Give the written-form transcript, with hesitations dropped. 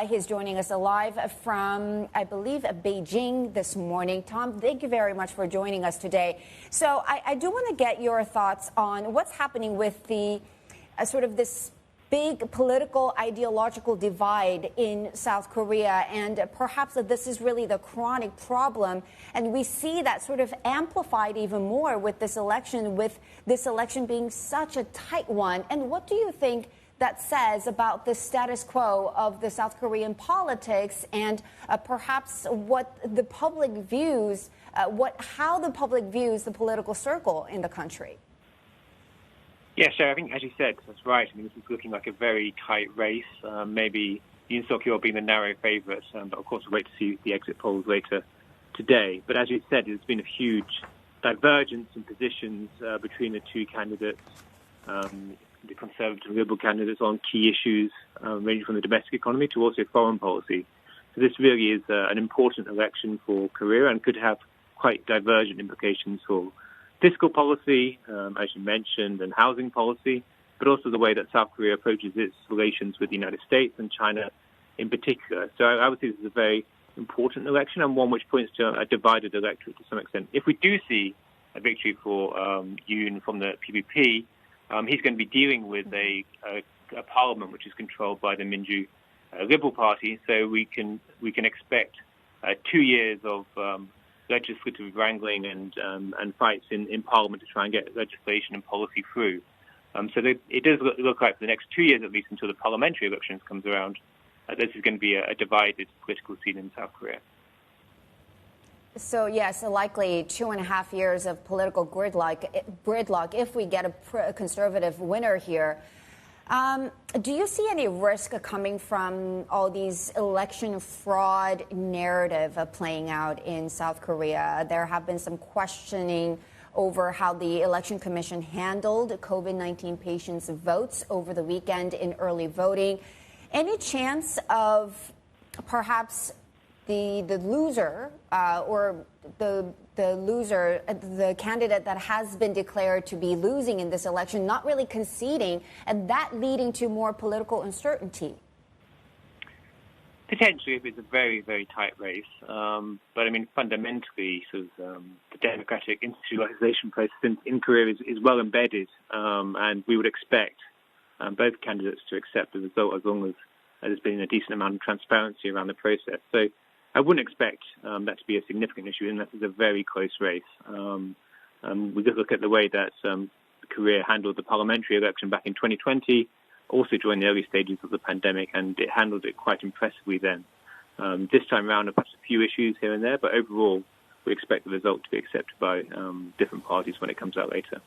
He's joining us live from, I believe, Beijing this morning. Tom, thank you very much for joining us today. So I do want to get your thoughts on what's happening with the sort of this big political ideological divide in South Korea, and perhaps that this is really the chronic problem. And we see that sort of amplified even more with this election being such a tight one. And what do you think that says about the status quo of the South Korean politics and perhaps what the public views, how the public views the political circle in the country? Yeah, sure. I think, as you said, that's right. I mean, this is looking like a very tight race. Maybe Yoon Suk-yeol being the narrow favourite, but of course we'll wait to see the exit polls later today. But as you said, there's been a huge divergence in positions between the two candidates, the Conservative and Liberal candidates on key issues ranging from the domestic economy to also foreign policy. So this really is an important election for Korea and could have quite divergent implications for fiscal policy, as you mentioned, and housing policy, but also the way that South Korea approaches its relations with the United States and China in particular. So I would say this is a very important election and one which points to a divided electorate to some extent. If we do see a victory for Yoon from the PPP, he's going to be dealing with a parliament which is controlled by the Minju Liberal Party. So we can expect 2 years of legislative wrangling and fights in Parliament to try and get legislation and policy through. It does look like for the next 2 years, at least until the parliamentary elections comes around, this is going to be a divided political scene in South Korea. So, yes, likely 2.5 years of political gridlock if we get a conservative winner here. Do you see any risk coming from all these election fraud narrative playing out in South Korea? There have been some questioning over how the Election Commission handled COVID-19 patients' votes over the weekend in early voting. Any chance of perhaps the loser or the candidate that has been declared to be losing in this election, not really conceding, and that leading to more political uncertainty? Potentially, if it's a very, very tight race. But I mean, fundamentally, sort of, the democratic institutionalization process in Korea is well embedded, and we would expect both candidates to accept the result as long as there's been a decent amount of transparency around the process. So I wouldn't expect that to be a significant issue unless it's a very close race. We just look at the way that Korea handled the parliamentary election back in 2020, also during the early stages of the pandemic, and it handled it quite impressively then. This time around, perhaps a few issues here and there, but overall, we expect the result to be accepted by different parties when it comes out later.